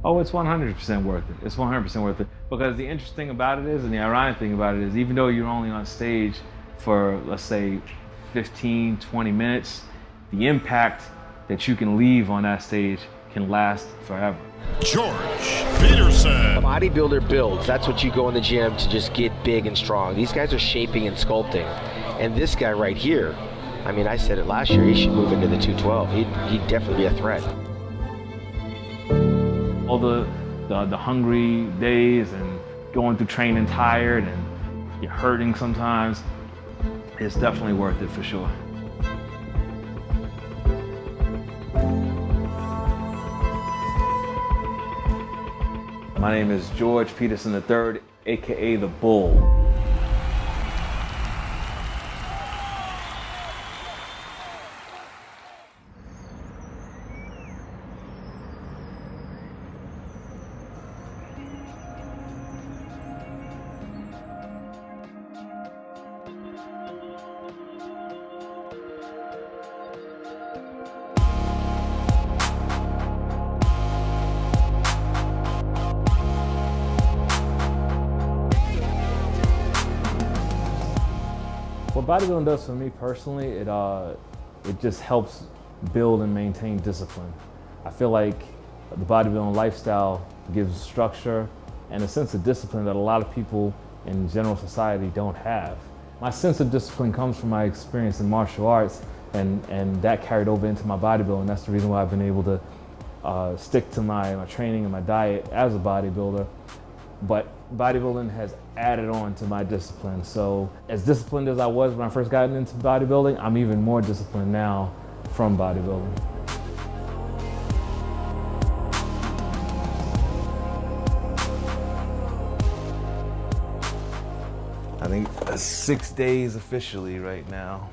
Oh, it's 100% worth it. It's 100% worth it. Because the interesting thing about it is, and the ironic thing about it is, even though you're only on stage for, let's say, 15, 20 minutes, the impact that you can leave on that stage can last forever. George Peterson. A bodybuilder builds. That's what you go in the gym to just get big and strong. These guys are shaping and sculpting. And this guy right here, I mean, I said it last year, he should move into the 212. He'd definitely be a threat. All the hungry days and going through training tired and you're hurting sometimes, it's definitely worth it for sure. My name is George Peterson III, aka the Bull. What bodybuilding does for me personally, it just helps build and maintain discipline. I feel like the bodybuilding lifestyle gives structure and a sense of discipline that a lot of people in general society don't have. My sense of discipline comes from my experience in martial arts, and that carried over into my bodybuilding. That's the reason why I've been able to stick to my training and my diet as a bodybuilder. But bodybuilding has added on to my discipline. So as disciplined as I was when I first got into bodybuilding, I'm even more disciplined now from bodybuilding. I think 6 days officially right now.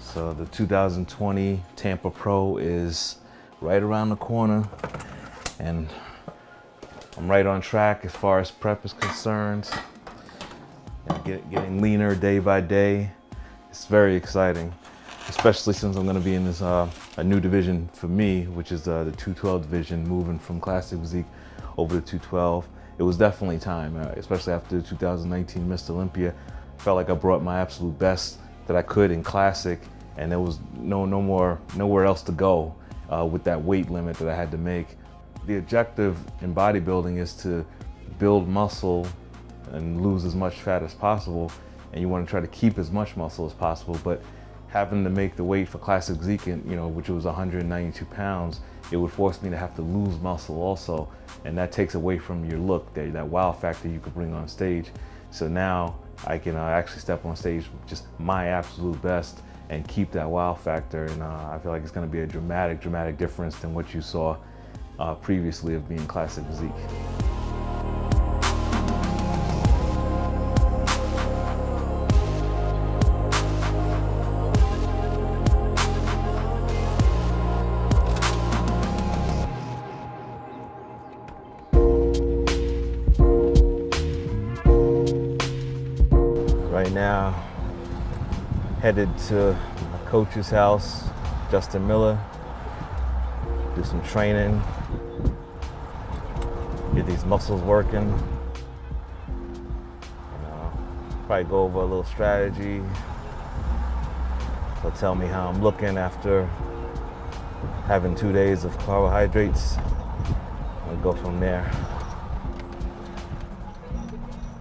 So the 2020 Tampa Pro is right around the corner, and I'm right on track as far as prep is concerned. Getting leaner day by day. It's very exciting, especially since I'm going to be in this a new division for me, which is the 212 division, moving from classic physique over to 212. It was definitely time, especially after the 2019 Mr. Olympia. I felt like I brought my absolute best that I could in classic, and there was nowhere else to go with that weight limit that I had to make. The objective in bodybuilding is to build muscle and lose as much fat as possible, and you want to try to keep as much muscle as possible. But having to make the weight for classic physique, which was 192 pounds, it would force me to have to lose muscle also, and that takes away from your look, that wow factor you could bring on stage. So now I can actually step on stage just my absolute best and keep that wow factor, and I feel like it's going to be a dramatic difference than what you saw previously of being classic physique. Right now, headed to my coach's house, Justin Miller, do some training, get these muscles working, probably go over a little strategy. He'll tell me how I'm looking after having 2 days of carbohydrates. I'll go from there.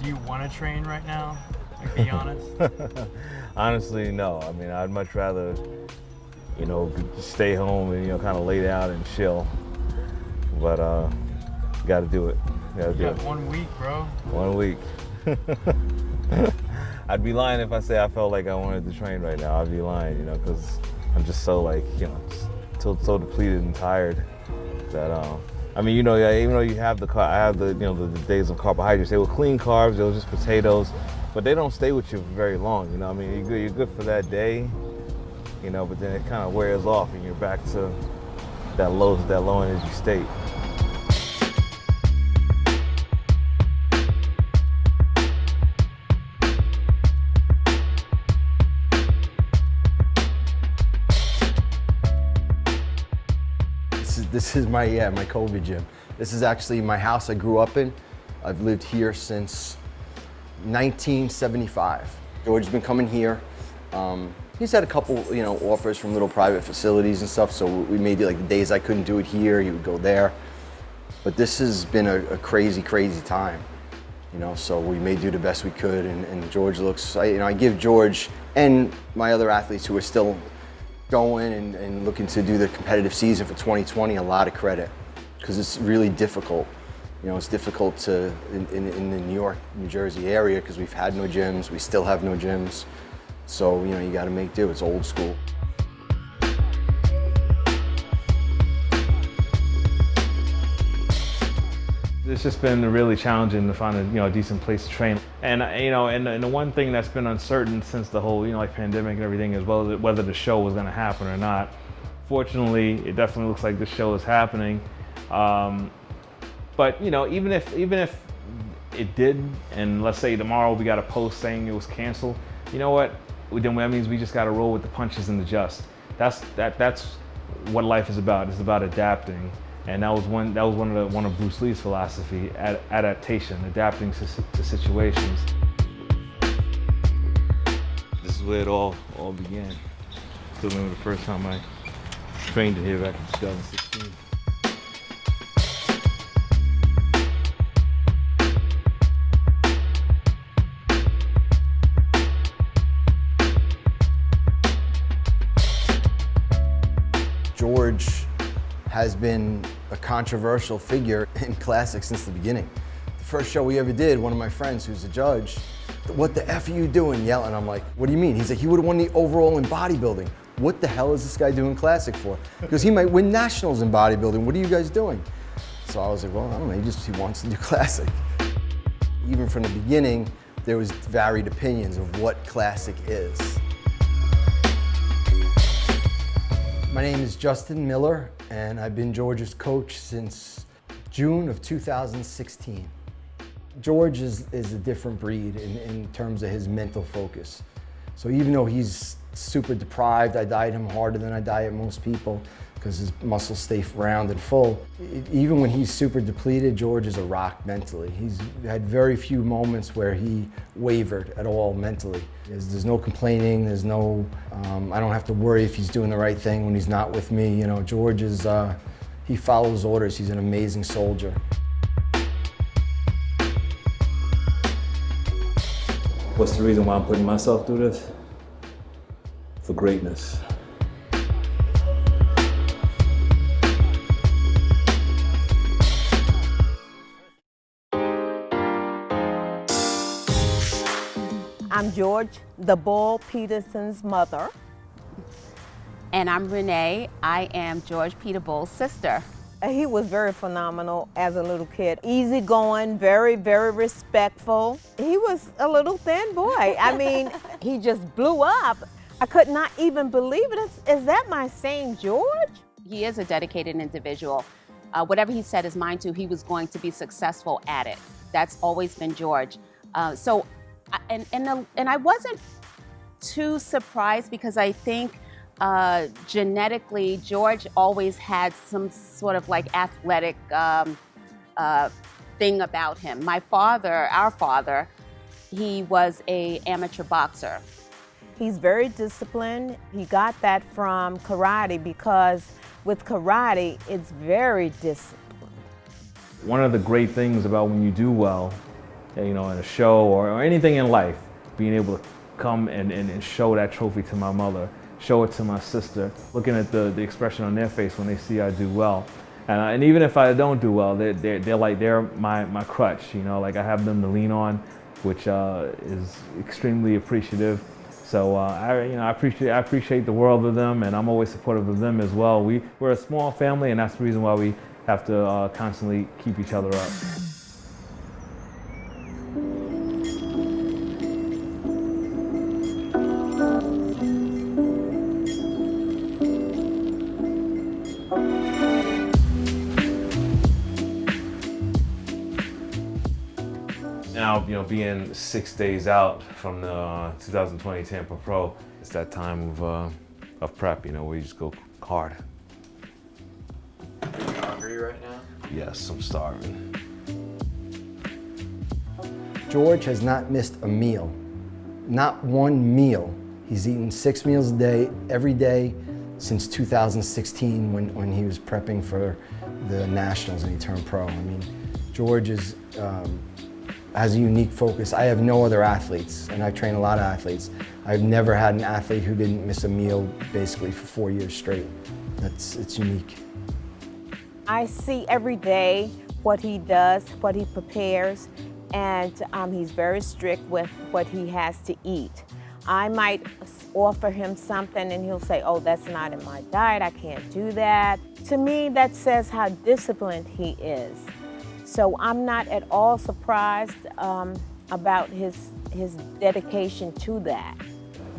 Do you want to train right now? Like, be honest. Honestly, no. I mean, I'd much rather, stay home and, kind of lay down and chill. But got to do it. You got 1 week, bro. 1 week. I'd be lying if I say I felt like I wanted to train right now. I'd be lying, because I'm just so so depleted and tired that even though you have I have the days of carbohydrates, they were clean carbs, they were just potatoes, but they don't stay with you for very long. You're good for that day, but then it kind of wears off and you're back to that low energy state. This is my COVID gym. This is actually my house I grew up in. I've lived here since 1975. George's been coming here. He's had a couple, offers from little private facilities and stuff. So we maybe like the days I couldn't do it here, he would go there. But this has been a crazy, crazy time. So we may do the best we could, and George looks. I give George and my other athletes who are still going and looking to do the competitive season for 2020 a lot of credit, because it's really difficult. It's difficult in the New York, New Jersey area, because we've had no gyms, we still have no gyms. So, you got to make do. It's old school. It's just been really challenging to find a decent place to train. And and the one thing that's been uncertain since the whole pandemic and everything is whether the show was going to happen or not. Fortunately, it definitely looks like the show is happening. But even if it did, and let's say tomorrow we got a post saying it was canceled, you know what? Then that means we just got to roll with the punches and adjust. That's what life is about. It's about adapting. And that was one of Bruce Lee's philosophy: adaptation, adapting to situations. This is where it all began. Still remember the first time I trained it here back in 2016. George has been a controversial figure in classics since the beginning. The first show we ever did, one of my friends who's a judge, "What the F are you doing?" yelling. I'm like, "What do you mean?" He's like, "He would have won the overall in bodybuilding. What the hell is this guy doing classic for? Because he might win nationals in bodybuilding. What are you guys doing?" So I was like, well, I don't know, he wants to do classic. Even from the beginning, there was varied opinions of what classic is. My name is Justin Miller, and I've been George's coach since June of 2016. George is a different breed in terms of his mental focus. So even though he's super deprived, I diet him harder than I diet most people because his muscles stay round and full. Even when he's super depleted, George is a rock mentally. He's had very few moments where he wavered at all mentally. There's no complaining, there's no, I don't have to worry if he's doing the right thing when he's not with me. George is, he follows orders. He's an amazing soldier. What's the reason why I'm putting myself through this? For greatness. I'm George, the Bull Peterson's mother. And I'm Renee. I am George Peter Bull's sister. He was very phenomenal as a little kid. Easygoing, very, very respectful. He was a little thin boy. I mean, he just blew up. I could not even believe it. Is that my same George? He is a dedicated individual. Whatever he set his mind to, he was going to be successful at it. That's always been George. And I wasn't too surprised because I think genetically, George always had some sort of like athletic thing about him. My father, our father, he was an amateur boxer. He's very disciplined. He got that from karate because with karate, it's very disciplined. One of the great things about when you do well, in a show or anything in life, being able to come and show that trophy to my mother, show it to my sister, looking at the expression on their face when they see I do well. And even if I don't do well, they're my crutch, like I have them to lean on, which is extremely appreciative. So I appreciate the world of them, and I'm always supportive of them as well. We're a small family, and that's the reason why we have to constantly keep each other up. Now, being 6 days out from the 2020 Tampa Pro, it's that time of prep, where you just go hard. hungry right now? Yes, I'm starving. George has not missed a meal, not one meal. He's eaten 6 meals a day, every day, since 2016 when he was prepping for the Nationals and he turned pro. I mean, George has a unique focus. I have no other athletes, and I train a lot of athletes. I've never had an athlete who didn't miss a meal basically for 4 years straight. It's unique. I see every day what he does, what he prepares, and he's very strict with what he has to eat. I might offer him something and he'll say, oh, that's not in my diet, I can't do that. To me, that says how disciplined he is. So I'm not at all surprised about his dedication to that.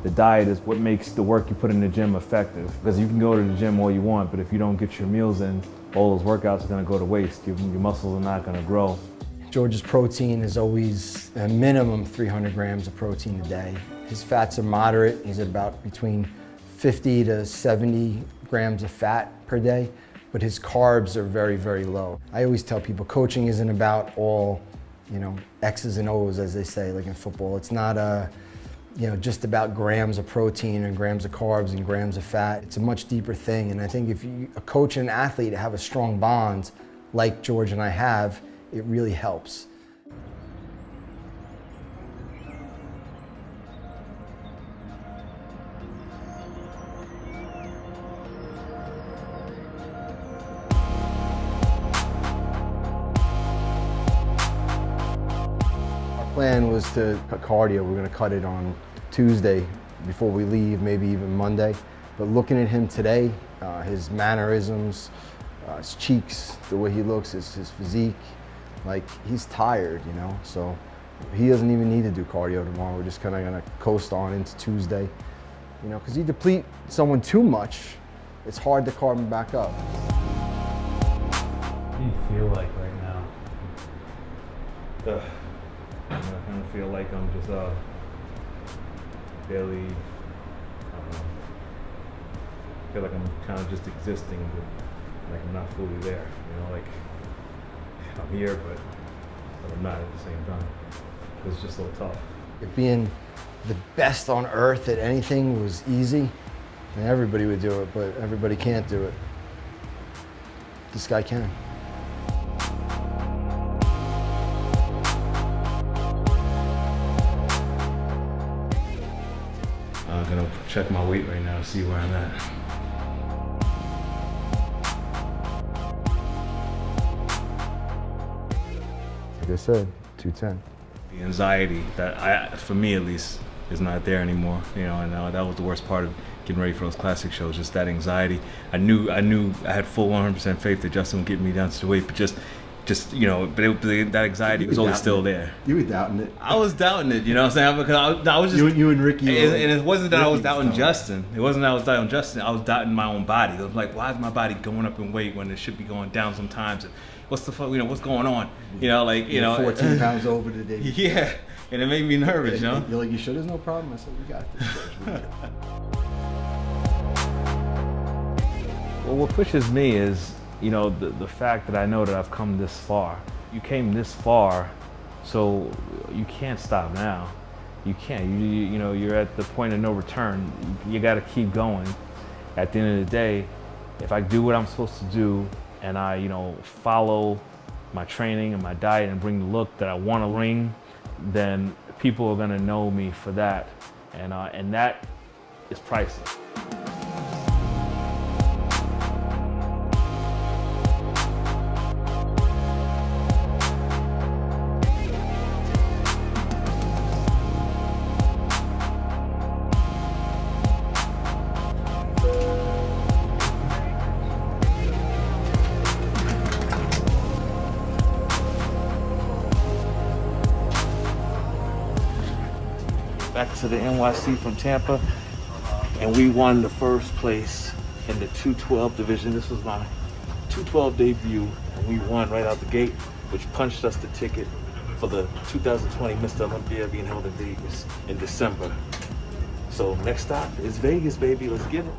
The diet is what makes the work you put in the gym effective. Because you can go to the gym all you want, but if you don't get your meals in, all those workouts are gonna go to waste. Your muscles are not gonna grow. George's protein is always a minimum 300 grams of protein a day. His fats are moderate. He's at about between 50 to 70 grams of fat per day, but his carbs are very, very low. I always tell people coaching isn't about all, X's and O's, as they say, like in football. It's not just about grams of protein and grams of carbs and grams of fat. It's a much deeper thing, and I think if a coach and an athlete have a strong bond, like George and I have, it really helps. Our plan was to cut cardio. We're going to cut it on Tuesday before we leave, maybe even Monday. But looking at him today, his mannerisms, his cheeks, the way he looks, his physique, like he's tired, so he doesn't even need to do cardio tomorrow. We're just kind of gonna coast on into Tuesday, because you deplete someone too much, it's hard to carb him back up. What do you feel like right now? I kind of feel like I'm just barely, I feel like I'm kind of just existing, but like I'm not fully there, like I'm here, but I'm not at the same time. It's just so tough. If being the best on earth at anything was easy, then everybody would do it, but everybody can't do it. This guy can. I'm gonna check my weight right now to see where I'm at. Like I said, 210. The anxiety that for me at least, is not there anymore. And that was the worst part of getting ready for those classic shows, just that anxiety. I knew I had full 100% faith that Justin would get me down to the weight, but just that anxiety was always still there. You were doubting it. I was doubting it, Because I was just you and Ricky. And it wasn't that I was doubting Justin. It wasn't that I was doubting Justin. I was doubting my own body. I was like, why is my body going up in weight when it should be going down sometimes? What's the fuck? What's going on? 14 pounds over today. Yeah, and it made me nervous. You're like, you sure there's no problem? I said, we got this. Well, what pushes me is, the fact that I know that I've come this far. You came this far, so you can't stop now. You can't. You're at the point of no return. You got to keep going. At the end of the day, if I do what I'm supposed to do, and I, follow my training and my diet and bring the look that I want to bring, then people are gonna know me for that, and that is priceless. Back to the NYC from Tampa, and we won the first place in the 212 division. This was my 212 debut, and we won right out the gate, which punched us the ticket for the 2020 Mr. Olympia being held in Vegas in December. So next stop is Vegas, baby. Let's get it.